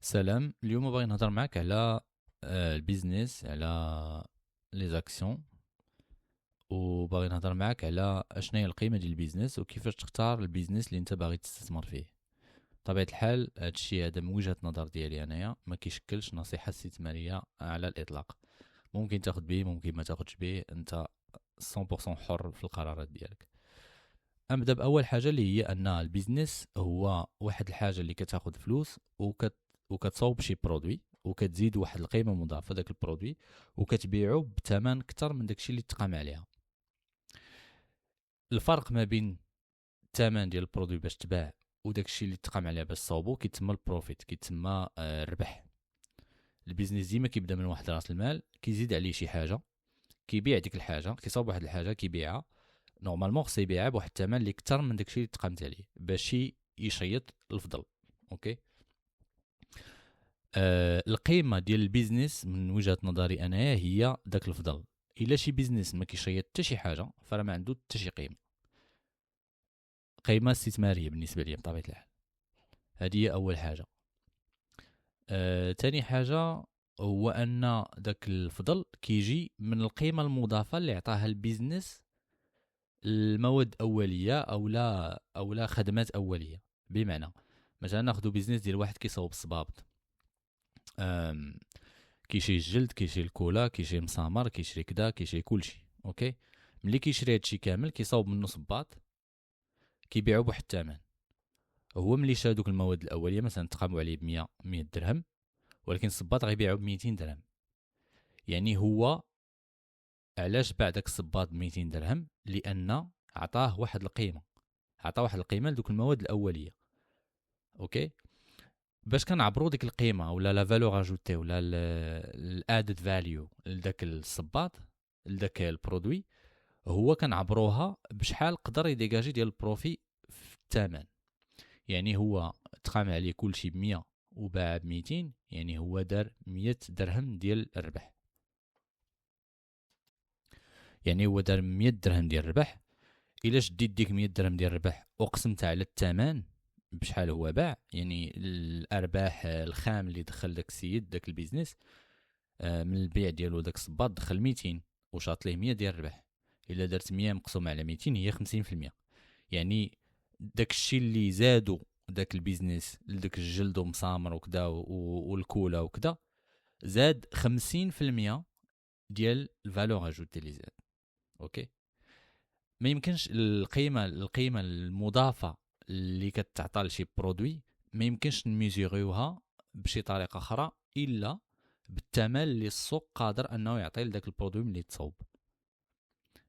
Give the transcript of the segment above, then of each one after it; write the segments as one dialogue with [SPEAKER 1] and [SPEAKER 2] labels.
[SPEAKER 1] سلام. اليوم باغي نهضر معاك على البيزنس، على لي زاكسيون، وباغي نهضر معاك على اشنا هي القيمه ديال البيزنس وكيفاش تختار البيزنس اللي انت باغي تستثمر فيه. بطبيعه الحال هذا الشيء هذا من وجهه نظر ديالي انايا ما كيشكلش نصيحه استثماريه على الاطلاق. ممكن تاخذ به، ممكن ما تاخذش به، انت 100% حر في القرارات ديالك. ابدا باول حاجه اللي هي ان البيزنس هو واحد الحاجه اللي كتاخذ فلوس وكتصاوب شي برودوي وكتزيد واحد القيمه مضافه داك البرودوي وكتبيعو بثمن اكثر من داكشي اللي تقام عليها. الفرق ما بين الثمن ديال البرودوي باش تباع وداكشي اللي تقام عليه باش تصاوبو كيتسمى البروفيت، كيتسمى الربح. البيزنس ديما كيبدا من واحد راس المال، كيزيد عليه شي حاجه، كيبيع ديك الحاجه، كيصاوب واحد الحاجه كيبيعها. نورمالمون خصو يبيعها بواحد الثمن اللي اكثر من داكشي اللي تقامت عليه باش يشيط الفضل. اوكي. القيمه ديال البيزنس من وجهه نظري انايا هي داك الفضل. الا شي بيزنس ما كيشيط حتى شي حاجه فراه ما عنده حتى شي قيمه استثماريه بالنسبه لي بطبيعه الحال. هذه هي اول حاجه. تاني حاجه هو ان داك الفضل كيجي من القيمه المضافه اللي عطاها البيزنس، المواد اوليه او لا خدمات اوليه. بمعنى مثلا ناخذ بيزنس ديال واحد كيصاوب الصبابط، كيشري الجلد، كيشري الكولا، كيشري مسامر، كيشري كدا، كيشري كلشي. اوكي. ملي كيشري هادشي كامل كيصاوب منه صباط، كيبيعو بواحد الثمن. هو ملي شرا دوك المواد الاوليه مثلا تقاموا عليه ب 100 درهم، ولكن الصباط غيبيعو ب 200 درهم. يعني هو علاش باع داك الصباط ب 200 درهم؟ لان عطاه واحد القيمه، عطاه واحد القيمه لدوك المواد الاوليه. اوكي. باش كنعبروا ديك القيمه ولا لا فالور اجوتي ولا الادد فاليو لداك الصباط، لداك البرودوي، هو كنعبروها بشحال قدر يديجاجي ديال البروفي في الثمن. يعني هو تقام عليه كلشي ب 100 وباع ب 200، يعني هو دار 100 درهم ديال الربح. يعني هو دار 100 درهم ديال الربح. الا شديت ديك 100 درهم ديال الربح وقسمتها على الثمن بشحال هو باع، يعني الارباح الخام اللي دخل داك السيد داك البيزنس، من البيع ديالو داك الصباط دخل 200 وشاط ليه 100 ديال الربح. الا درت 100 مقسومه على 200 هي 50%. يعني داك الشيء اللي زادو داك البيزنس لداك الجلد ومسامر وكدا والكولا وكدا، زاد 50% ديال الفالور اجوتي اللي زاد. اوكي. ما يمكنش القيمه المضافه اللي كتعطى لشي برودوي ما يمكنش نميزوريوها بشي طريقه اخرى الا بالثمن اللي السوق قادر انه يعطي لذاك البرودوي ملي تصوب.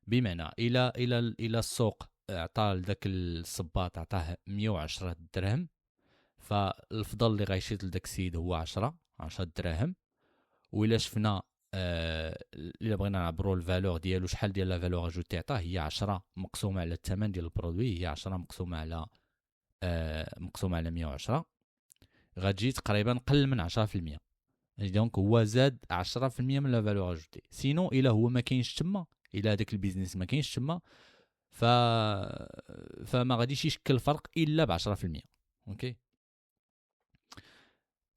[SPEAKER 1] بمعنى الى السوق عطى لذاك الصباط عطاه 110 درهم، فالفضل اللي غيشيط لذاك السيد هو 10 دراهم. وإلا شفنا الا بغينا نعبروا الفالور ديالو شحال ديال لا فالور اجوتي عطاه، هي 10 مقسومه على الثمن ديال البرودوي، هي 10 مقسومه على 110، غتجي تقريبا قل من 10%. دونك هو زاد 10% من لا فالور اجوتي. سينو الا هو ما كاينش تما، الا هذاك البيزنس ما كاينش تما، ف فما غاديش يشكل فرق الا ب 10%. اوكي.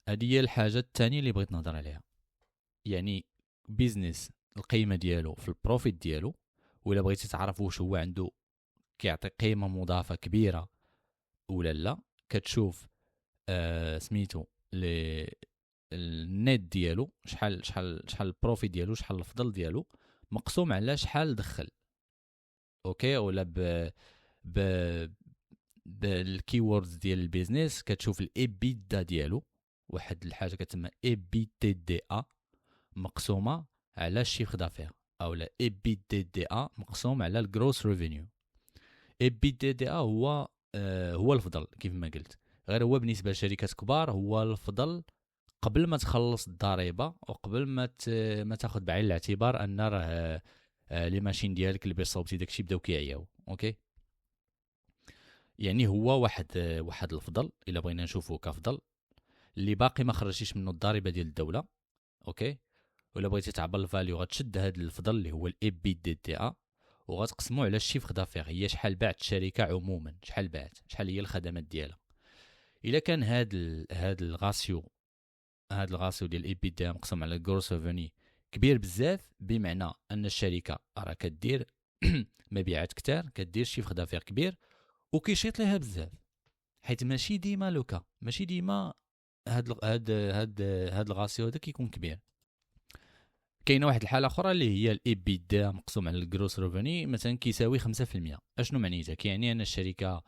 [SPEAKER 1] هذه هي الحاجه الثانيه اللي بغيت نهضر عليها. يعني بيزنس القيمه ديالو في البروفيت ديالو، ولا بغيتي تعرف واش هو عنده كيعطي قيمه مضافه كبيره ولا لا، كتشوف سميتو لي النت ديالو، شحال البروفيت ديالو، شحال الفضل ديالو مقسوم على شحال دخل. اوكي. ولا ب بالكيوردز ديال البيزنس كتشوف الابيدا ديالو، واحد الحاجه كتسمى اي بي تي دي ا مقسومه على الشيفر دافير، او لا اي بي دي دي ا مقسوم على الجروس ريفينيو. اي بي دي دي ا هو الفضل كيف ما قلت، غير هو بالنسبه لشركات كبار هو الفضل قبل ما تخلص الضريبه وقبل ما تاخذ بعين الاعتبار ان راه لي ماشين ديالك اللي بيصوبتي داكشي بداو كيعياو. اوكي. يعني هو واحد الفضل الا بغينا نشوفه كفضل اللي باقي ما خرجتيش منه الضريبه ديال الدوله. اوكي. ولا بغيتي تعبر الفاليو غتشد هذا الفضل اللي هو الاي بي دي تي ا وغتقسمو على الشيفر دافير، هي شحال باعت الشركه عموما، شحال باعت، شحال هي الخدمات ديالها. الا كان هاد الغاسيو هذا الغاسيو ديال الايبيدا مقسوم على الجروس ريفوني كبير بزاف، بمعنى ان الشركه راه كدير مبيعات كتار، كدير شيفر دافير كبير وكيشيط ليها بزاف. حيت ماشي ديما لوكا، ماشي ديما هاد الغاسيو هذا كيكون كبير. كاينه واحد الحاله اخرى اللي هي الايبيدا مقسوم على الجروس ريفوني مثلا كيساوي 5%. اشنو معنيتها؟ كيعني ان الشركه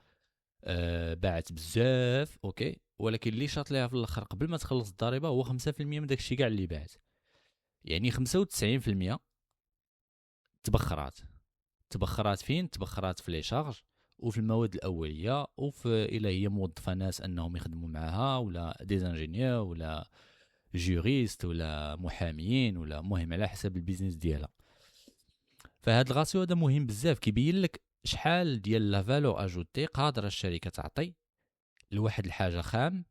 [SPEAKER 1] باعت بزاف اوكي، ولكن اللي شاط ليها في الاخر قبل ما تخلص الضريبه هو 5% من داك الشيء كاع اللي باعت. يعني 95% تبخرات فين؟ تبخرات في لي شارج وفي المواد الاوليه، وفي الى هي موظفه ناس انهم يخدموا معها، ولا ديزانجينيور، ولا جوريست، ولا محاميين، ولا مهم على حسب البيزنس ديالها. فهاد الغاسيو هذا مهم بزاف، كيبين لك شحال ديال لا فالور اجوتي قادره الشركه تعطي لواحد الحاجه خام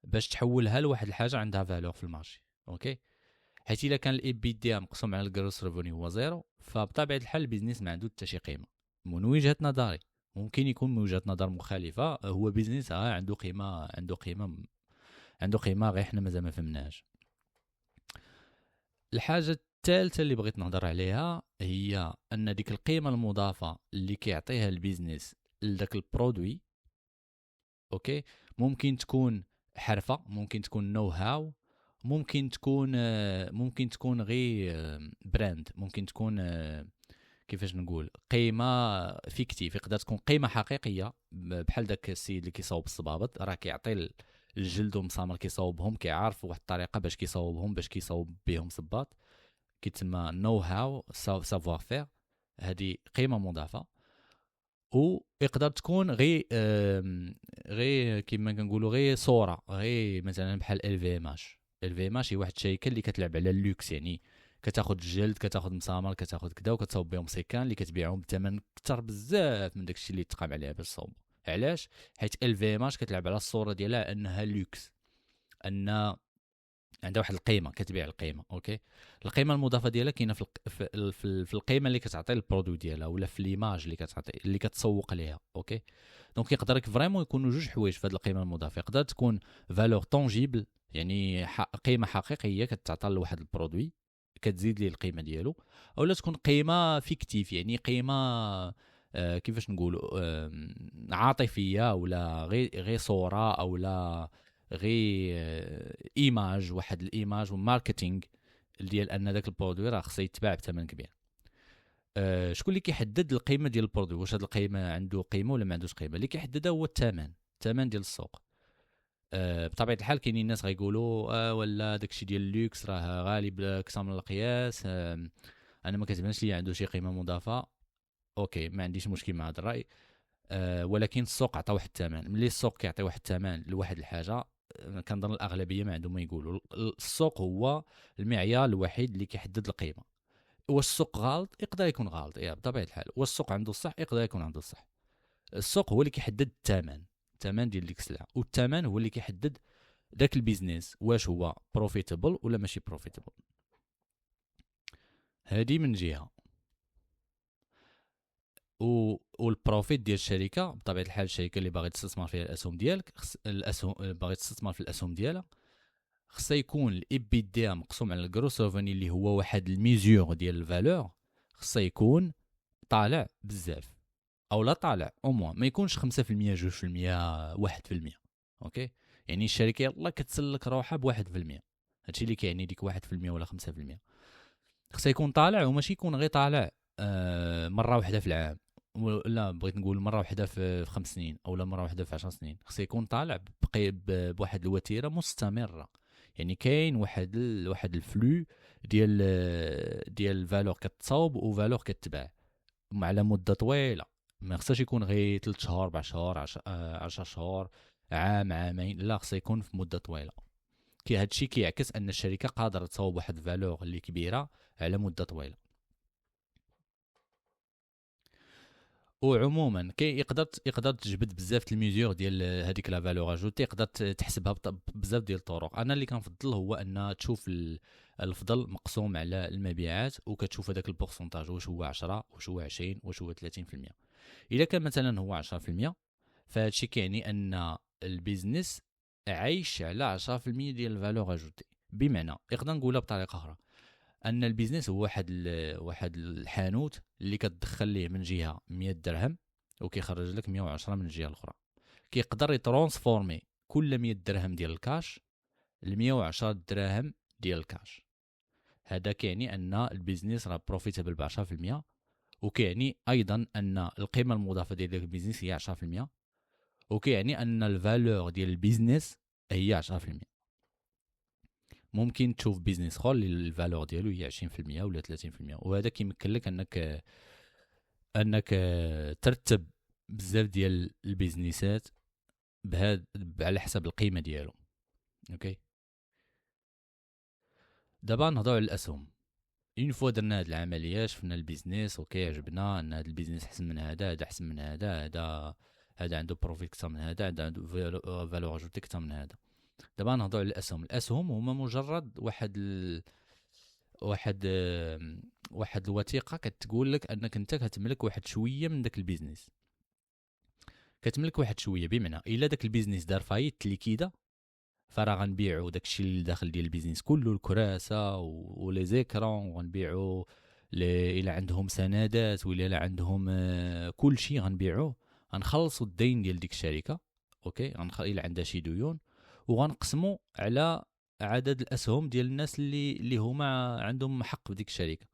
[SPEAKER 1] باش تحولها لواحد الحاجه عندها فالور في المارشي. اوكي، حيت الا كان الاي بي دي مقسوم على الجروس ريفوني هو زيرو، فبطبيعه الحال البيزنس ما عنده حتى شي قيمه. من وجهه نظري، ممكن يكون من وجهه نظر مخالفه، هو بيزنس عنده قيمه، عنده قيمه غير حنا مازال ما فهمناهاش. الحاجه الثالثه اللي بغيت نهضر عليها هي ان ديك القيمه المضافه اللي كيعطيها البيزنس لذاك البرودوي، اوكي، ممكن تكون حرفه، ممكن تكون نو هاو، ممكن تكون غير براند، ممكن تكون كيفاش نقول قيمه فيكتيف، يقدر تكون قيمه حقيقيه بحال داك السيد اللي كيصاوب الصبابط، راه كيعطي الجلد ومسامر كيصاوبهم، كيعرف واحد الطريقه باش كيصاوبهم، باش كيصاوب بهم صباط، كيتسمى نو هاو، سافوار فير. هذه قيمه مضافه. ويقدر تكون غير كيما كنقولوا غير صوره، غير مثلا بحال ال في ام اش. ال في ام اش هي واحد الشركه اللي كتلعب على اللوكس، يعني كتاخذ الجلد، كتاخذ مسامر، كتاخذ كذا، وكتصاوب بهم سيكان اللي كتبيعهم بثمن كثر بزاف من داكشي اللي تقام عليها باش تصاوب. علاش؟ حيت ال في ام اش كتلعب على الصوره ديالها انها لوكس، ان عندها واحد القيمه، كتبيع القيمه. اوكي، القيمه المضافه ديالها كاينه في القيمه اللي كتعطي البرودوي ديالها، ولا في ليماج اللي كتعطي، اللي كتسوق ليها. اوكي، دونك يقدر فريمون يكونوا جوج حوايج في هذه القيمه المضافه. يقدر تكون فالور طونجيبل، يعني قيمه حقيقيه كتعطى لواحد البرودوي كتزيد ليه القيمه ديالو، اولا تكون قيمه فيكتيف، يعني قيمه كيفاش نقولوا عاطفيه، ولا غير صوره، اولا غير ايماج، واحد الايماج وماركتينغ ديال ان داك البرودوي راه خصو يتباع بثمن كبير. شكون اللي كيحدد القيمه ديال البرودوي؟ واش هاد القيمه عنده قيمه ولا ما عندوش قيمه؟ اللي كيحددها هو الثمن ديال السوق. بطبيعه الحال كاينين الناس غيقولوا ولا داكشي ديال اللوكس راه غالي بكثر من القياس، انا ما كتبانش لي عنده شي قيمه مضافه. اوكي، ما عنديش مشكل مع هذا الراي، ولكن السوق عطى واحد الثمن. ملي السوق كيعطي واحد الثمن لواحد الحاجه، كنظن الاغلبيه ما عندهم ما يقولوا. السوق هو المعيار الوحيد اللي كيحدد القيمه. واش السوق غلط؟ يقدر يكون غلط، بطبيعه الحال. واش السوق عنده الصح؟ يقدر يكون عنده الصح. السوق هو اللي كيحدد الثمن ديال ديك السلعه، والثمن هو اللي كيحدد داك البيزنس واش هو بروفيتابل ولا ماشي بروفيتابل. هذه من جهه. والبروفيت ديال الشركه بطبيعه الحال، الشركه اللي باغي تستثمر فيها الاسهم ديالك، الاسهم باغي تستثمر في الاسهم ديالها، خصها يكون الاي بي دي مقسوم على الجروس ريفوني اللي هو واحد الميزور ديال الفالور، خصها يكون طالع بزاف، او لا طالع او موان، ما يكونش 5%، 2%، 1%. اوكي، يعني الشركه يلا كتسلك روحها ب 1%، هادشي اللي كيعني ديك 1% ولا 5%. خصها يكون طالع، وماشي يكون غير طالع مره واحده في العام، لا بغيت نقول مره واحده في 5 سنين، او لا مره واحده في 10 سنين. خصها يكون طالع بواحد الوتيره مستمره، يعني كاين واحد الفلو ديال الفالور كتصاوب وفالور كتباع على مده طويله. ما خصهاش يكون غير 3 شهور، 4 شهور، 10 شهور، عام، عامين، لا خصها يكون في مده طويله. هادشي كيعكس ان الشركه قادره تصاوب واحد الفالور اللي كبيره على مده طويله. وعموما يقدر تجبد بزاف الميزور ديال هذيك لا فالور اجوتي، يقدر تحسبها بزاف ديال الطرق. انا اللي كنفضل هو ان تشوف الفضل مقسوم على المبيعات، وكتشوف هذاك البورسونتاج واش هو 10، واش هو 20، واش هو 30%. اذا كان مثلا هو 10%، فهادشي كيعني ان البيزنس عايش على 10% ديال الفالور اجوتي. بمعنى يقدر نقولها بطريقه اخرى، ان البيزنس هو واحد الحانوت اللي كتدخل ليه من جهه 100 درهم وكيخرج لك 110 من الجهه الاخرى. كيقدر يترانسفورمي كل 100 درهم ديال الكاش ل 110 دراهم ديال الكاش. هذا كيعني ان البيزنس راه بروفيتابل ب 10%، وكيعني ايضا ان القيمه المضافه ديال البيزنس هي 10%، وكيعني ان الفالور ديال البيزنس هي 10%. ممكن تشوف بيزنس اخر اللي الفالور ديالو هي 20% ولا 30%، وهذا كيمكن لك انك ترتب بزاف ديال البيزنسات على حسب القيمه ديالو. اوكي، دابا نهضروا على الاسهم. اون فوا درنا هاد العمليه، شفنا البيزنس اوكي، عجبنا ان هاد البيزنس احسن من هذا احسن من هذا عنده بروفيت اكثر من هذا عنده فالور اجوتي اكثر من هذا. دابا نهضروا على الاسهم هما مجرد واحد الوثيقه كتقول لك انك انت كتملك واحد شويه من داك البيزنس، كتملك واحد شويه. بمعنى الا داك البيزنس دار فايت ليكيدا، فراه غنبيعوا داكشي اللي داخل ديال البيزنس كله، الكراسه ولي زيكرون، وغنبيعوا الا عندهم سندات ولا عندهم كل شيء غنبيعوه، غنخلصوا الدين ديال ديك الشركه. اوكي، الا عندها شي ديون، وغنقسموا على عدد الاسهم ديال الناس اللي هما عندهم حق بديك الشركه.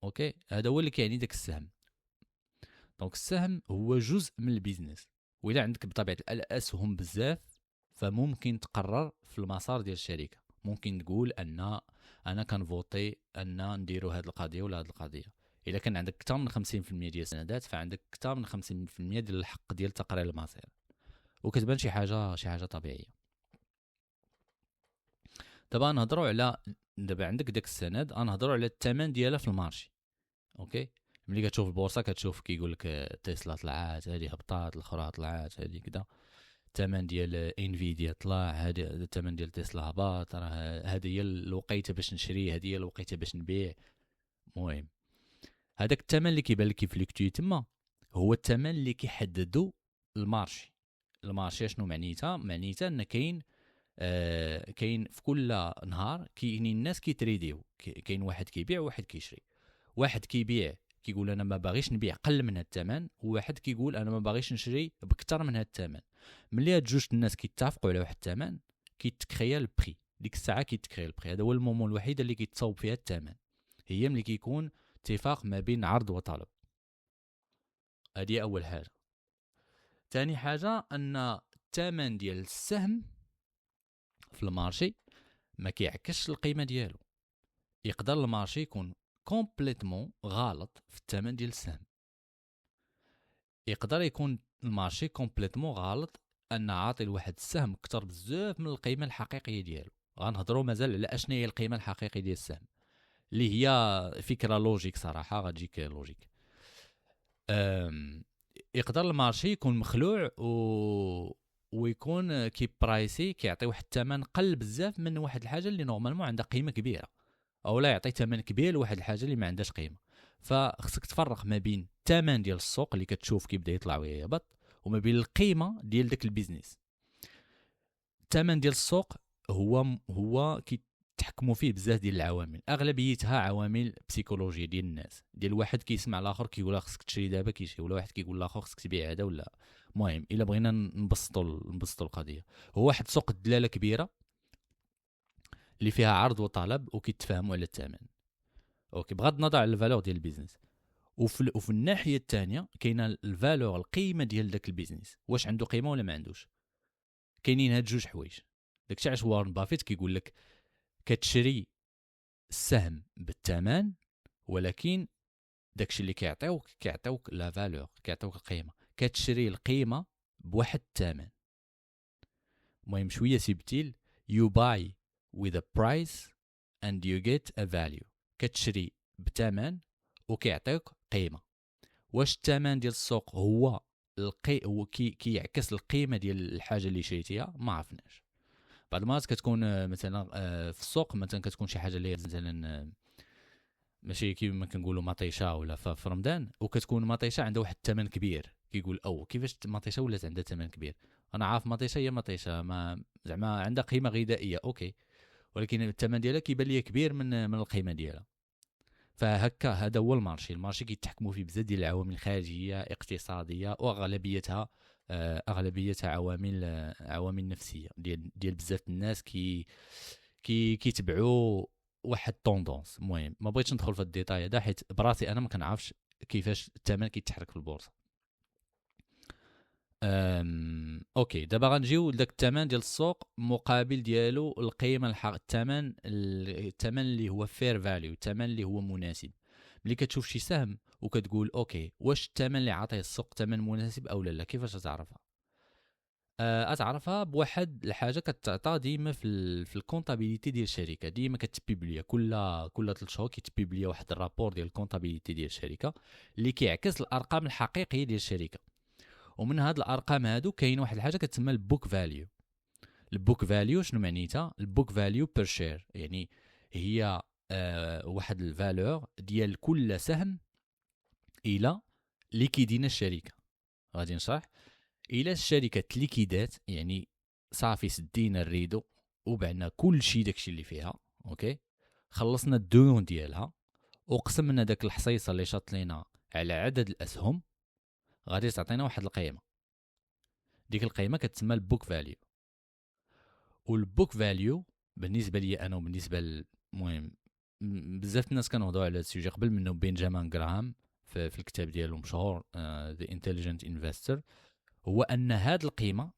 [SPEAKER 1] اوكي، هذا هو اللي كيعني داك السهم. دونك السهم هو جزء من البيزنس، وإلا عندك بطبيعه الاسهم بزاف فممكن تقرر في المسار ديال الشركه. ممكن تقول ان انا كنفوتي ان نديروا هذه القضيه ولا هذه القضيه. الا كان عندك اكثر من 50% ديال السندات فعندك اكثر من 50% ديال الحق ديال تقرير المصير، وكتبان شي حاجه طبيعيه. دابا نهضروا على عندك داك السند، غنهضروا على الثمن ديالها في المارشي. اوكي، ملي كتشوف البورصه كتشوف كيقول لك تسلا طلعات، هذه هبطات، الاخرى طلعات، هذه كذا. الثمن ديال انفيديا طلع، هذا الثمن ديال تسلا هبط، راه هذه هي الوقيته باش نشري، هذه هي الوقيته باش نبيع. المهم هذاك الثمن اللي كيبان لك كيفليكتوي تما هو الثمن اللي كيحددو المارشي. المارشي شنو معنيتها ان كاين في كل نهار كاينين الناس كيتريديو، كاين واحد كيبيع وواحد كيشري. واحد كيبيع كيقول انا ما باغيش نبيع قل من هذا الثمن، وواحد كيقول انا ما باغيش نشري بكثر من هذا الثمن. ملي هاد جوج الناس كيتفقوا على واحد الثمن كيتكريا البري، ديك الساعه كيتكريا البري. هذا هو المومون الوحيد اللي كيتصاوب فيها الثمن، هي ملي كيكون اتفاق ما بين عرض وطلب. هذه اول حاجه. ثاني حاجه ان الثمن ديال السهم في المارشي ما كيعكسش القيمه ديالو. يقدر المارشي يكون كومبليتمون غلط في الثمن ديال السهم، يقدر يكون المارشي كومبليتمون غلط ان عاطي لواحد السهم اكثر بزاف من القيمه الحقيقيه ديالو. غنهضروا مازال على اشنا هي القيمه الحقيقيه ديال السهم، اللي هي فكره لوجيك صراحه غتجيك لوجيك. يقدر المارشي يكون مخلوع ويكون برايسي كيعطي واحد الثمن قل بزاف من واحد الحاجه اللي نورمالمون عندها قيمه كبيره، او لا يعطي ثمن كبير لواحد الحاجه اللي ما عندهاش قيمه. فخصك تفرق ما بين الثمن ديال السوق اللي كتشوف كيبدا يطلع ويهبط، وما بين القيمه ديال داك البيزنس. الثمن ديال السوق هو كيتحكموا فيه بزاف ديال العوامل، اغلبيتها عوامل بسيكولوجيه ديال الناس، ديال واحد كيسمع الاخر كيقول خصك تشري دابا كيشري، ولا واحد كيقول لاخر خصك تبيع هذا ولا. المهم الا بغينا نبسطوا القضيه، هو واحد سوق الدلاله كبيره اللي فيها عرض وطلب وكيتفاهموا على الثمن. اوكي، بغض النظر على الفالور ديال البيزنس. وفي الناحيه الثانيه كاينه الفالور، القيمه ديال داك البيزنس، واش عنده قيمه ولا ما عندوش. كاينين هاد جوج حوايج. داكشي علاش وارن بافيت كيقول لك كتشري السهم بالثمن، ولكن داكشي اللي كيعطيوك لا فالور، كيعطيوك القيمه، كتشري القيمه بواحد الثمن. المهم شويه سبتيل، you buy with a price and you get a value. كتشري بثمن وكيعطيوك قيمه. واش الثمن ديال السوق هو كيعكس القيمه ديال الحاجه اللي شريتيها؟ ما عرفناش. بعض المرات كتكون مثلا في السوق مثلا كتكون شي حاجه اللي مثلا ماشي كيما كنقولوا مطيشه ولا في رمضان، وكتكون مطيشه عندها واحد الثمن كبير، كيقول او كيفاش مطيشه ولات عندها ثمن كبير. انا عارف مطيشه هي مطيشه، ما زعما عندها قيمه غذائيه اوكي، ولكن الثمن ديالها كيبان ليا كبير من القيمه ديالها. فهكا هذا هو المارشي كيتحكموا فيه بزاف ديال العوامل خارجيه اقتصاديه، واغلبيتها عوامل نفسيه ديال بزاف الناس كيتبعوا واحد طوندونس. المهم ما بغيتش ندخل في الديتاي هذا حيت براسي انا ما كنعرفش كيفاش الثمن كيتحرك في البورصه. اوكي دابا غنجيو لذاك الثمن ديال السوق مقابل ديالو القيمه الثمن اللي هو فير فاليو، الثمن اللي هو مناسب. ملي كتشوف شي سهم وكتقول اوكي واش الثمن اللي عطيه السوق ثمن مناسب او لا، كيفاش تعرفها؟ اتعرفها بواحد الحاجه كتعطى ديما في الكونطابيليتي ديال الشركه، ديما كتبيبليا كل 3 شهور كيتبيبليا واحد الرابور ديال الكونطابيليتي ديال الشركه اللي كيعكس الارقام الحقيقيه ديال الشركه. ومن هاد الارقام هادو كاين واحد الحاجه كتسمى البوك فاليو. البوك فاليو شنو معنيتها؟ البوك فاليو بير شير، يعني هي واحد الفالور ديال كل سهم الى ليكيدين الشركه. غادي نشرح. الى الشركه تليكيدات يعني صافي سدينا الريدو وبعنا كل شيء داكشي اللي فيها اوكي، خلصنا الديون ديالها وقسمنا داك الحصيصه اللي شاط لينا على عدد الاسهم، غادي تعطينا واحد القيمه. ديك القيمه كتسمى البوك فاليو. والبوك فاليو بالنسبه لي انا وبالنسبه المهم بزاف الناس كنهضروا على هذا السوجي قبل منه، بنجامين غراهام في الكتاب ديالو مشهور The Intelligent Investor، هو ان هاد القيمه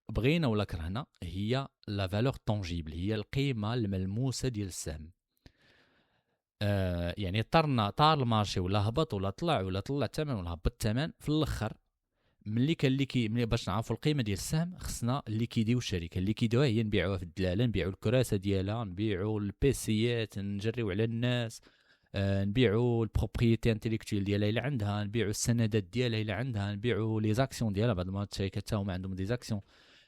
[SPEAKER 1] بغينا ولا كرهنا هي لا فالور طونجيبل، هي القيمه الملموسه ديال السهم. يعني طار المارشي ولا هبط ولا طلع الثمن ولا هبط الثمن، في الاخر ملي باش نعرفوا القيمه ديال السهم خصنا ليكيديو الشركه. الليكيديوها هي نبيعوها في الدلاله، نبيعوا الكراسه ديالها، نبيعوا البيسيات، نجريو على الناس، نبيعوا البروبريتي انتيليكتويل ديالها الى عندها، نبيعوا السندات ديالها الى عندها، نبيعوا لي زاكسيون ديالها، بعض المرات الشركات حتى هما عندهم دي زاكسيون،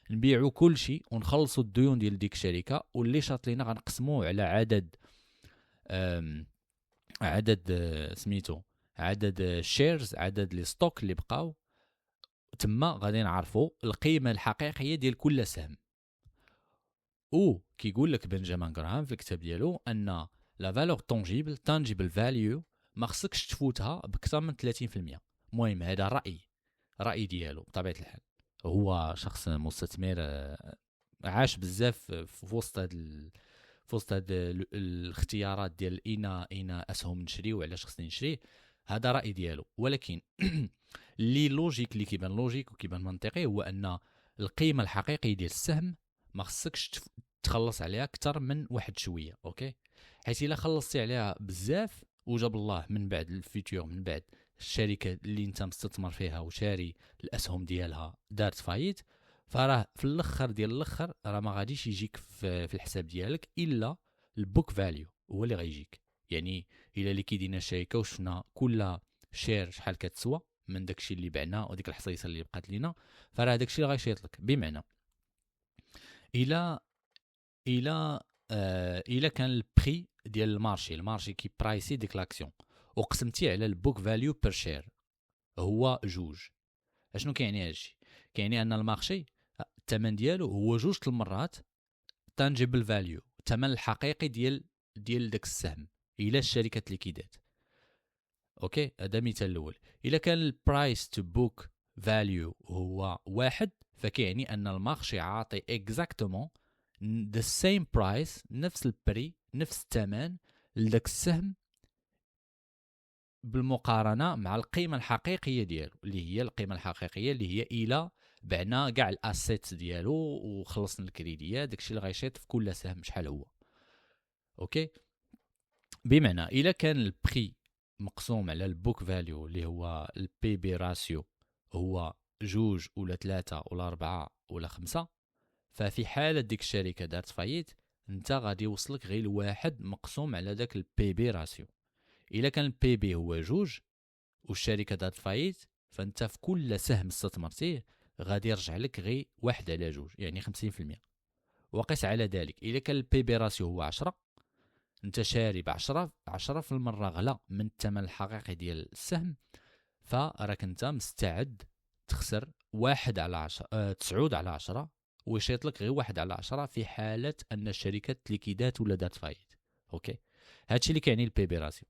[SPEAKER 1] نبيعوا كل شيء ونخلصوا الديون ديال ديك الشركه، واللي شاط لينا غنقسموه على سميتو عدد الشيرز، عدد لي ستوك اللي بقاو تما، غادي نعرفوا القيمه الحقيقيه ديال كل سهم. كيقول لك بنجامين غراهام في الكتاب ديالو ان لا فالور طونجيبل تانجيبل فاليو ما خصكش تفوتها بكثر من 30%. المهم هذا رأي ديالو بطبيعه الحال، هو شخص مستثمر عاش بزاف في وسط هاد الاختيارات ديال اين اسهم نشري وعلاش خصني نشريه. هذا رأي ديالو، ولكن اللي كيبان لوجيك وكيبان منطقي هو ان القيمه الحقيقيه ديال السهم ما خصكش تخلص عليها اكثر من واحد شويه اوكي، حيت الا خلصتي عليها بزاف وجاب الله من بعد الفيتور، من بعد الشركه اللي انت مستثمر فيها وشاري الاسهم ديالها دارت فايت، فراه في الاخر ديال الاخر راه ما غاديش يجيك في الحساب ديالك الا البوك فاليو هو اللي غيجيك. يعني الا اللي كيدينا الشركه وشفنا كل شير شحال كتسوى من داكشي اللي بعنا وديك الحصيصه اللي بقات لينا، فراه داكشي اللي غيشيط لك. بمعنى الا كان البري ديال المارشي كي برايسي ديك لاكسيون وقسمتي على البوك فاليو بير شير هو 2، اشنو كيعني هادشي؟ كيعني ان المارشي الثمن ديالو هو 2 المرات تانجيبل فاليو، الثمن الحقيقي ديال داك السهم الى الشركه ليكيدات اوكي. هذا مثال الاول. الا كان البرايس تو بوك فاليو هو 1، فكيعني ان المارشي عاطي اكزاكتومون the same price، نفس البري نفس الثمن لذاك السهم بالمقارنه مع القيمه الحقيقيه ديالو، اللي هي القيمه الحقيقيه اللي هي الى بعنا كاع الاسيتس ديالو وخلصنا الكريديات، داكشي اللي غيشيط في كل سهم شحال هو اوكي. بمعنى الا كان البري مقسوم على البوك فاليو اللي هو البي بي راسيو هو 2 ولا 3 ولا 4 ولا 5، ففي حالة ديك الشركة دارت فايت انت غادي يوصلك غير 1 مقسوم على داك البي بي راسيو. الا كان البي بي هو 2 والشركة دارت فايت، فانت في كل سهم استثمرتيه غادي يرجع لك غير 1/2، يعني 50%. وقس على ذلك الا كان البي بي راسيو هو 10، انت شاري ب10 في المرة غلا من الثمن الحقيقي ديال السهم، فراك انت مستعد تخسر 1/10 9/10 ويشيط لك غير 1/10 في حاله ان الشركه تليكيدات ولا دارت فايت. اوكي، هادشي اللي كيعني البي بي راسيو.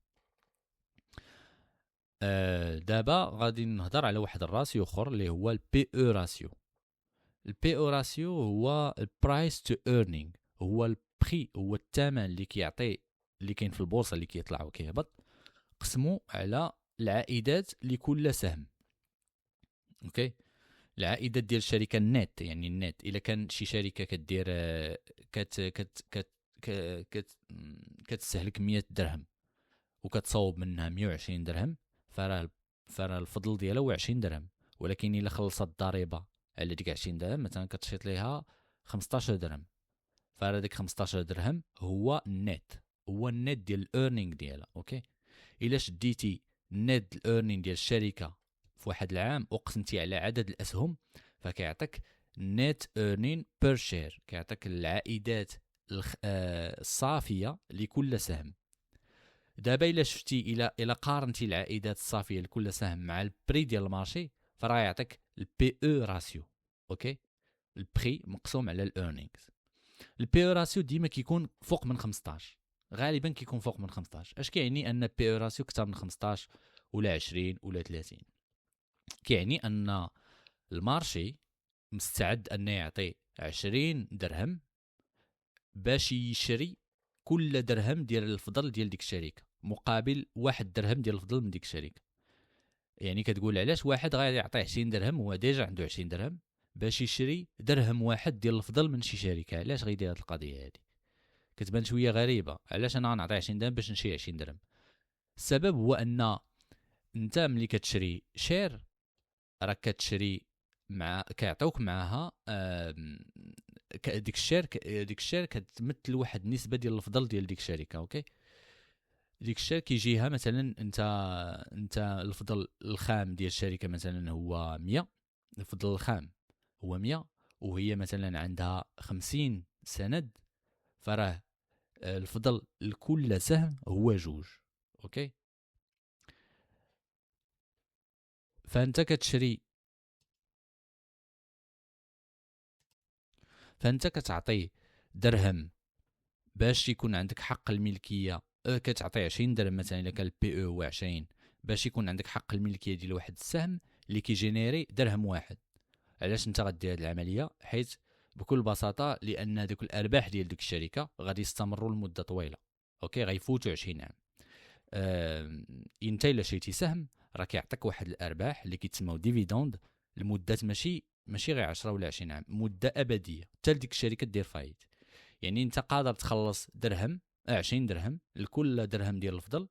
[SPEAKER 1] دابا غادي نهضر على واحد الراسيو اخر اللي هو البي او راسيو. البي او راسيو هو البرايس تو ايرنينغ، هو البري، هو الثمن اللي كيعطي اللي كاين في البورصه اللي كيطلع وكيهبط قسمو على العائدات لكل سهم. اوكي، العائدات ديال الشركه النت، يعني النت الا كان شي شركه كدير كت كت كت كت كتستهلك 100 درهم وكتصاوب منها 120 درهم، فراه الفضل ديالها هو 20 درهم. ولكن الا خلصت الضريبه على ديك 20 درهم مثلا كتشيط ليها 15 درهم، فراه ديك 15 درهم هو النت، هو النت ديال الايرنينغ ديالها. اوكي، الا شديتي النت الايرنينغ ديال الشركه في واحد العام وقسمتي على عدد الاسهم فكيعطيك نت ايرنينغ بير شير، كيعطيك العائدات الصافيه لكل سهم. دابا الا شفتي الى قارنتي العائدات الصافيه لكل سهم مع البري ديال المارشي فراه يعطيك البي او راسيو. اوكي، البري مقسوم على الايرنينغز. البي او راسيو ديما كيكون فوق من 15، غالبا كيكون فوق من 15. اش كيعني ان البي او راسيو اكثر من 15 ولا 20 ولا 30؟ كيعني ان المارشي مستعد ان يعطي 20 درهم باش يشري كل درهم ديال الفضل ديال ديك الشركه مقابل 1 درهم ديال الفضل من ديك الشركه. يعني كتقول علاش واحد غادي يعطي 20 درهم هو ديجا عنده 20 درهم باش يشري درهم واحد ديال الفضل من شي شركه؟ علاش غيدير هاد القضيه هادي؟ كتبان شويه غريبه. علاش انا غنعطي 20 درهم باش نشري 20 درهم؟ السبب هو ان انت ملي كتشري شير راك كتشري مع كيعطيوك معها ديك الشير كتمثل واحد النسبه ديال الفضل ديال ديك الشركه. اوكي، ديك الشير كيجيها مثلا انت الفضل الخام ديال الشركه مثلا هو 100، الفضل الخام هو 100 وهي مثلا عندها 50 سند، فراه الفضل لكل سهم هو 2. اوكي، فانت كتعطي درهم باش يكون عندك حق الملكيه. كتعطي 20 درهم مثلا الا كان البي او هو 20 باش يكون عندك حق الملكيه ديال واحد السهم اللي كيجينيري درهم واحد. علاش انت غدير هذه العمليه؟ حيت بكل بساطه لان دوك الارباح ديال ديك الشركه غادي يستمروا لمده طويله. اوكي، غيفوتوا 20 عام. انت الا شريتي سهم راه كيعطيك واحد الارباح اللي كيتسموا ديفيدوند لمده ماشي غير 10 ولا 20 عام، مده ابديه حتى ديك الشركه دير فايت. يعني انت قادر تخلص درهم 20 درهم لكل درهم ديال الفضل،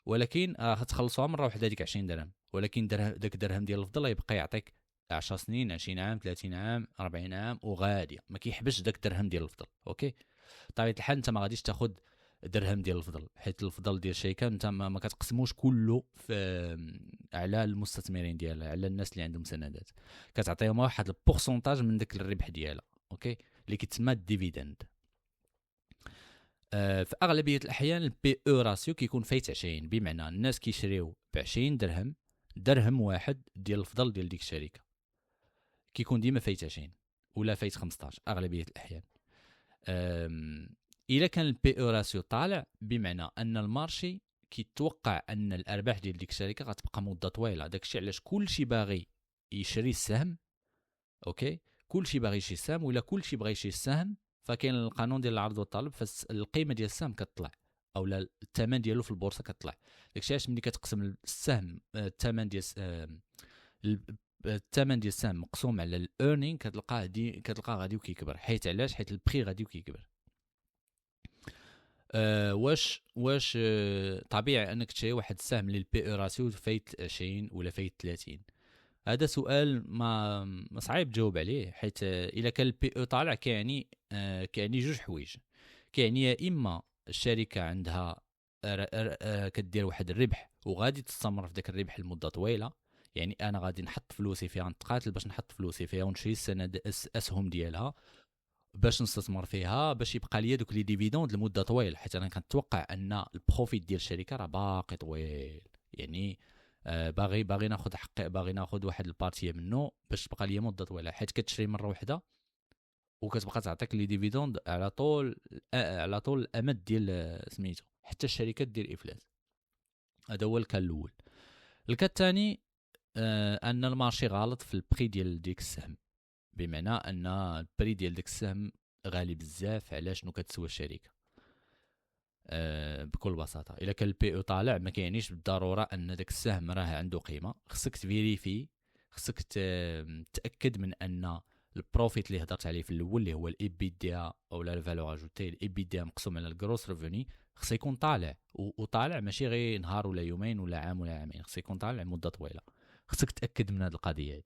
[SPEAKER 1] ولكن غتخلصوها مره واحده ديك 20 درهم، ولكن داك درهم ديال الفضل يبقى يعطيك 10 سنين 20 عام 30 عام 40 عام وغاديه، ما كيحبسش داك الدرهم ديال الفضل. اوكي، بطبيعه الحال انت ما غاديش تاخذ درهم ديال الفضل حيت الفضل ديال الشركه انت ما كتقسموش كله على المستثمرين ديالها، على الناس اللي عندهم سندات، كتعطيهم واحد البورسونتاج من داك الربح ديالها. اوكي، اللي كيتسمى الديفيدند. في اغلبيه الاحيان البي او راسيو كيكون فايت 20، بمعنى الناس كيشريو ب 20 درهم واحد ديال الفضل ديال ديك الشركه، كيكون ديما فايت 20 ولا فايت 15 اغلبيه الاحيان. الا كان البي او راسيو طالع بمعنى ان المارشي كيتوقع ان الارباح ديال ديك الشركه غتبقى مده طويله. داكشي علاش كلشي باغي يشري السهم. اوكي، كلشي باغي يشري السهم، ولا كلشي بغى يشري السهم فكاين القانون ديال العرض والطلب، فالقيمه ديال السهم كتطلع اولا الثمن ديالو في البورصه كتطلع. داكشي علاش ملي كتقسم السهم الثمن ديال السهم مقسوم على الايرنينغ كتلقاه غادي وكيكبر. حيت علاش؟ حيت البري غادي وكيكبر. واش طبيعي انك تشري واحد السهم للبي او راسيو فايت 20 ولا فايت 30؟ هذا سؤال ما صعيب تجاوب عليه، حيت الا كان البي او طالع كيعني جوج حوايج. كيعني يا اما الشركه عندها كدير واحد الربح وغادي تستمر في ذاك الربح لمده طويله، يعني انا غادي نحط فلوسي فيها، نتقاتل باش نحط فلوسي فيها ونشري السند اسهم ديالها باش نستثمر فيها باش يبقى لي دوك لي ديفيدوند لمده طويله، حيت انا كنتوقع ان البروفيت ديال الشركه راه باقي طويل. يعني باغي ناخذ حقي، باغي ناخذ واحد البارتيه منه باش تبقى ليا مده طويله، حيت كتشري مره واحده وكتبقى تعطيك لي ديفيدوند على طول الامد ديال سميتو حتى الشركه دير افلاس. هذا هو الكال الاول. الكال الثاني ان المارشي غلط في البري ديال ديك السهم، بمعنى ان البري ديال ديك السهم غالي بزاف على شنو كتسوى الشركه. بكل بساطه الا كان البي او طالع ما كيعنيش بالضروره ان داك السهم راه عنده قيمه. خصك تفيريفي، خصك تاكد من ان البروفيت اللي هضرت عليه في الاول اللي هو الاي بي دي او لا الفالور اجوتي، الاي بي دي مقسوم على الجروس ريفوني، خص يكون طالع، وطالع ماشي غير نهار ولا يومين ولا عام ولا عامين، خص يكون طالع مده طويله. خصك تاكد من هذه القضيه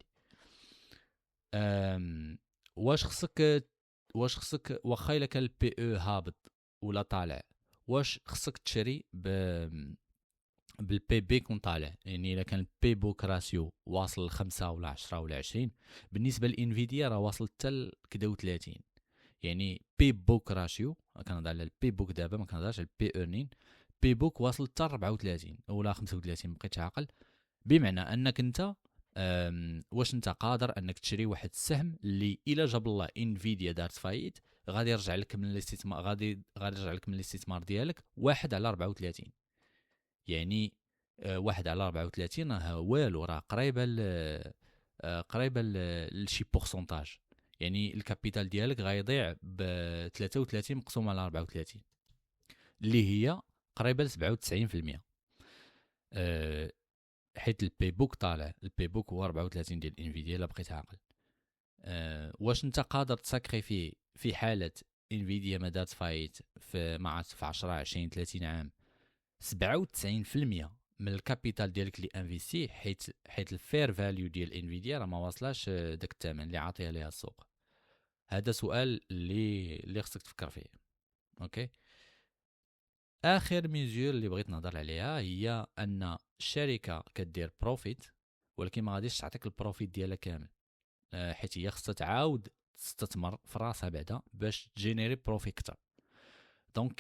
[SPEAKER 1] هذه. واش خصك واخا الا كان البي او هابط ولا طالع، واش خصك تشري بالبي بي كون طالع؟ يعني الا كان البي بوك راسيو واصل ل 5 ولا 10 ولا 20، بالنسبه لانفيديا راه واصل حتى كدا 30. يعني بي بوك راسيو كنهضر على البي بوك دابا، ما كنهضرش على البي ايرنين. بي بوك واصل حتى 34 ولا 35 بقيت عاقل، بمعنى انك انت واش انت قادر انك تشري واحد السهم اللي الا جاب الله انفيديا دارت فايت غادي يرجع لك من الاستثمار، غادي يرجع لك من الاستثمار ديالك 1 على 34. يعني 1 على 34 راه والو، راه قريبه لشي بورسونتاج. يعني الكابيتال ديالك غيضيع ب 33 مقسوم على 34 اللي هي قريبه ل 97%. حيت البي بوك طالع، البي بوك هو 34 ديال انفيديا الا بقيت عاقل. واش انت قادر تساكريفي في حاله انفيديا ما دات فايت في 10 20 30 عام 97% من الكابيتال ديالك اللي انفيستي، حيت الفير فاليو ديال انفيديا راه ما واصلاش داك الثمن اللي عاطيه ليها السوق؟ هذا سؤال اللي خصك تفكر فيه. اوكي، اخر ميزور اللي بغيت نهضر عليها هي ان الشركه كدير بروفيت، ولكن ما غاديش تعطيك البروفيت ديالها كامل، حيت هي خصها تعاود تستثمر في راسها بعدا باش تجينيري بروفيت اكثر. دونك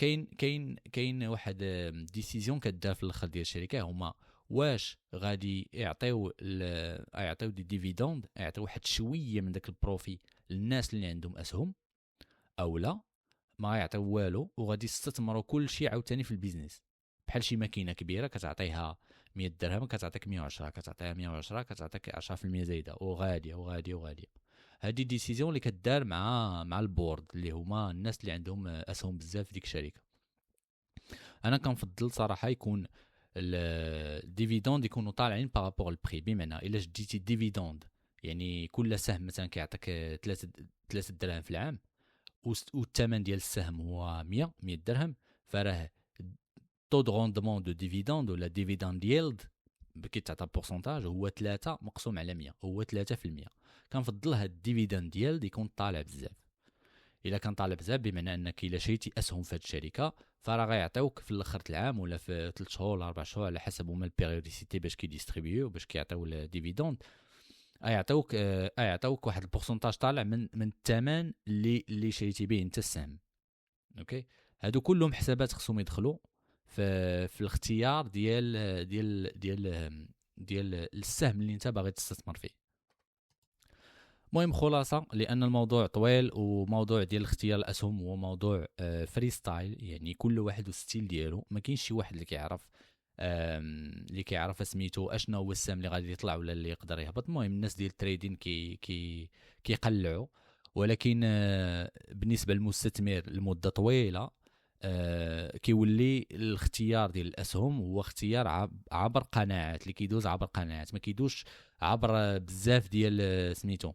[SPEAKER 1] كاين واحد ديسيزيون كدار في الاخر ديال الشركه، هما واش غادي يعطيو دي ديفيدوند، يعطيو واحد شويه من داك البروفي للناس اللي عندهم اسهم، او لا ما يعطيو والو وغادي يستثمروا كل شيء عاوتاني في البيزنس. بحال شي ماكينه كبيره كتعطيها 100 درهم كتعطيك 110، كتعطيها 110 كتعطيك 10% زايده وغاديه وغاديه وغاديه. هذه ديسيزيون اللي كدار مع البورد اللي هما الناس اللي عندهم اسهم بزاف في ديك الشركه. انا كنفضل صراحه يكون الديفيدوند يكونوا طالعين بارابور البري، بمعنى الا جديتي الديفيدوند يعني كل سهم مثلا كيعطيك 3 دراهم في العام، والثمن ديال السهم هو 100 درهم، فراه طو دو روندمون دو ديفيدوند ولا ديفيدوند ييلد كيتعطى بورسونتاج هو 3 مقسوم على 100 هو 3%. كنفضل هاد الديفيدوند ييلد يكون طالع بزاف. الا كان طالع بزاف بمعنى انك الا شريتي اسهم في هاد الشركه فراه غيعطيوك في الاخر العام ولا في 3 شهور ولا 4 شهور على حسب هما البيريوديسيتي باش كيديستريبيو باش كيعطيو الديفيدوند، يعطيوك واحد البورسونتاج طالع من الثمن اللي شريتي به انت السهم. اوكي، هادو كلهم حسابات خصهم يدخلوا في الاختيار ديال السهم اللي انت باغي تستثمر فيه. المهم خلاصه، لان الموضوع طويل وموضوع ديال اختيار الاسهم هو موضوع فري ستايل، يعني كل واحد والستيل ديالو، ما كاينش شي واحد اللي كيعرف سميتو اشنا هو السهم اللي غادي يطلع ولا اللي يقدر يهبط. المهم الناس ديال التريدين كيقلعوا، ولكن بالنسبه للمستثمر لمده طويله كيولي الاختيار ديال الاسهم هو اختيار عبر قناعات، اللي كيدوز عبر قناعات، ما كيدوش عبر بزاف ديال سميتو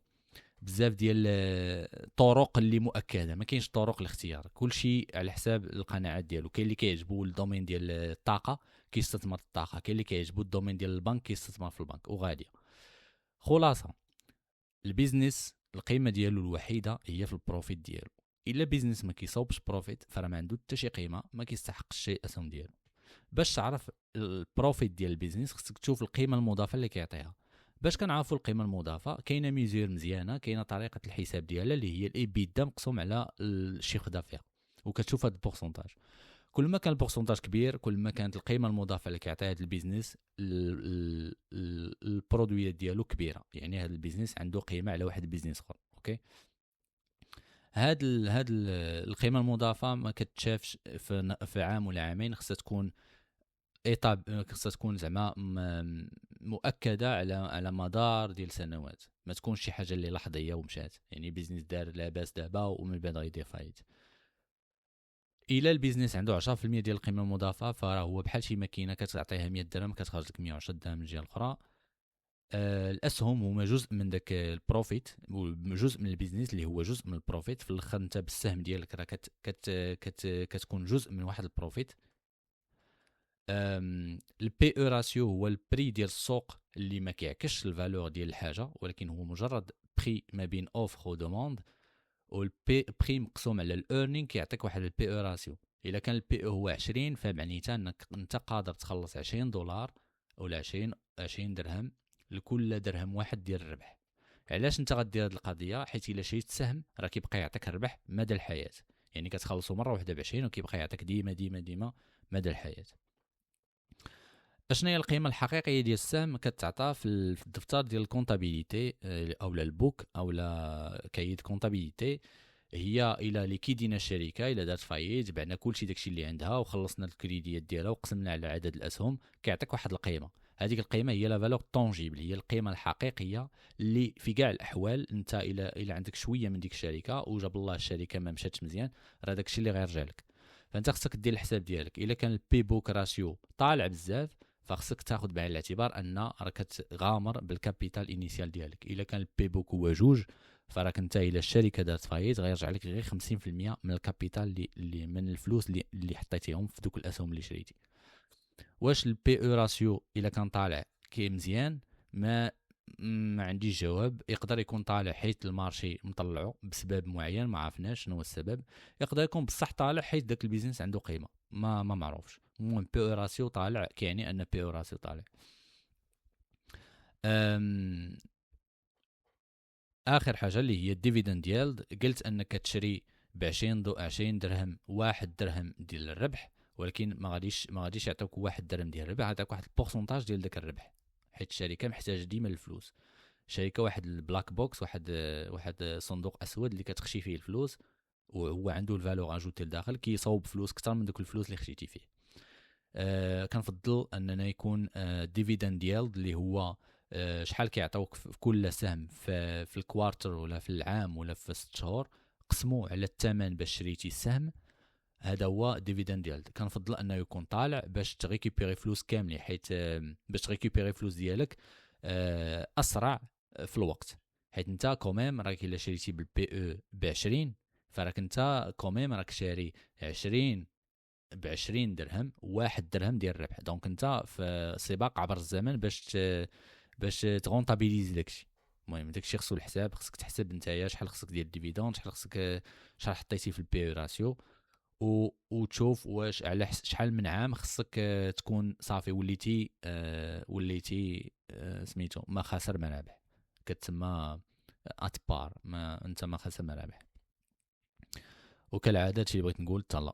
[SPEAKER 1] بزاف ديال الطرق اللي مؤكده. ما كاينش طرق الاختيار، كل شيء على حساب القناعات ديالو. كاين اللي كيعجبو الدومين ديال الطاقه كيستثمر في الطاقه، كاين اللي كيعجبو الدومين ديال البنك كيستثمر في البنك وغاديه. خلاصه البيزنس القيمه ديالو الوحيده هي في البروفيت ديالو. الا بيزنس ما كيصوبش بروفيت فراه ما عنده حتى شي قيمه، ما كيستحقش شي اسهم ديالو. باش تعرف البروفيت ديال البيزنس خصك تشوف القيمه المضافه اللي كيعطيها. باش كنعرفوا القيمه المضافه كاينه ميزور مزيانه، كاينه طريقه الحساب ديالها اللي هي الاي بي دا مقسوم على الشيخ دافير، وكتشوف هذا البورسونتاج. كل ما كان البورسونتاج كبير كل ما كانت القيمه المضافه اللي كيعطيها هذا البيزنس البرودوي ديالو كبيره. يعني هذا البيزنس عنده قيمه على واحد البيزنس اخر. اوكي، هاد القيمه المضافه ما كتشافش في عام ولا عامين، خصها تكون ايطاب، خصها تكون زعما مؤكده على مدار ديال سنوات، ما تكونش شي حاجه اللي لحظيه ومشات. يعني بيزنس دار لاباس دابا ومن بعد غيدير فايت. الى البيزنس عنده 10% ديال القيمه المضافه فراه هو بحال شي ماكينه كتعطيها 100 درهم كتخرج لك 110 درهم من الجهه الاخرى. الاسهم هما جزء من داك البروفيت، جزء من البيزنس اللي هو جزء من البروفيت. في الاخر انت بالسهم ديالك راه كتكون جزء من واحد البروفيت. البي او راسيو هو البري ديال السوق اللي ما كيعكسش الفالور ديال الحاجه، ولكن هو مجرد بري ما بين اوفر و دوموند، والبي بري مقسوم على الايرنينغ كيعطيك واحد البي او راسيو. الا كان البي او هو 20 فمعنيتها انك انت قادر تخلص $20 ولا 20 درهم لكل درهم واحد ديال الربح. علاش انت غدير هذه القضيه؟ حيت الا شريت سهم راه كيبقى يعطيك الربح مدى الحياه، يعني كتخلصوا مره واحده ب20 وكيبقى يعطيك ديما ديما ديما مدى الحياه. اشنا هي القيمه الحقيقيه ديال السهم؟ كتعطى في الدفتر ديال الكونطابيليتي او البوك او كايد كونطابيليتي. هي الى اللي كيدينا الشركه الى دارت فايت بعنا كلشي داكشي اللي عندها وخلصنا الكريديات ديالها وقسمنا على عدد الاسهم كيعطيك واحد القيمه. هذيك القيمه هي لا فالور طونجيبل، هي القيمه الحقيقيه اللي في كاع الاحوال انت الى عندك شويه من ديك الشركه وجاب الله الشركه ما مشاتش مزيان راه داكشي اللي غيرجع لك. فانت خصك دير الحساب ديالك. الا كان البي بوك راسيو طالع بزاف فخصك تاخذ بعين الاعتبار ان راك كتغامر بالكابيتال انيسيال ديالك. الا كان البي بوك هو 2 فراك انت الى الشركه دارت فايت غيرجع لك غير 50% من الكابيتال اللي من الفلوس اللي حطيتيهم في دوك الاسهم اللي شريتي. واش البي او راسيو الا كان طالع كي مزيان؟ ما عنديش جواب. يقدر يكون طالع حيت المارشي مطلعه بسبب معين ما عرفناش شنو هو السبب، يقدر يكون بصح طالع حيت داك البيزنس عنده قيمه ما معروفش. المهم بي او راسيو طالع كيعني ان بي او راسيو طالع. اخر حاجه اللي هي الديفيدند ييلد. قلت انك تشري ب 20 درهم 1 درهم ديال الربح، ولكن ما غاديش يعطيوك 1 درهم ديال الربح، غاديك واحد البورسونتاج ديال داك الربح. حيت الشركه محتاجه ديما الفلوس. الشركه واحد البلاك بوكس، واحد صندوق اسود اللي كتخشي فيه الفلوس وهو عنده الفالور اجوتي لداخل كيصاوب فلوس اكثر من دوك الفلوس اللي خشيتي فيه. كنفضل اننا يكون ديفيدند ييلد اللي هو شحال كيعطيوك في كل سهم في الكوارتر ولا في العام ولا في 6 شهور قسموا على الثمن باش شريتي السهم. هذا هو ديفيدند ييلد. كنفضل انه يكون طالع باش تريكوبيري فلوس كاملين، حيت باش تريكوبيري فلوس ديالك اسرع في الوقت. حيت انت كوميم راك الا شريتي بالبي او ب20 فراك انت كوميم راك شاري 20 ب20 درهم 1 درهم ديال الربح. دونك انت في سباق عبر الزمن باش تغونطابيليزي داكشي. المهم داكشي خصو الحساب، خصك تحسب نتايا شحال خصك ديال الديفيدوند، شحال حطيتي في البي او راسيو، وتشوف واش على شحال من عام خصك تكون صافي وليتي سميتو ما خاسر ما رابح، كتسمى اتبار، ما انت ما خاسر ما رابح. وكالعاده هادشي اللي بغيت نقول. تهلا.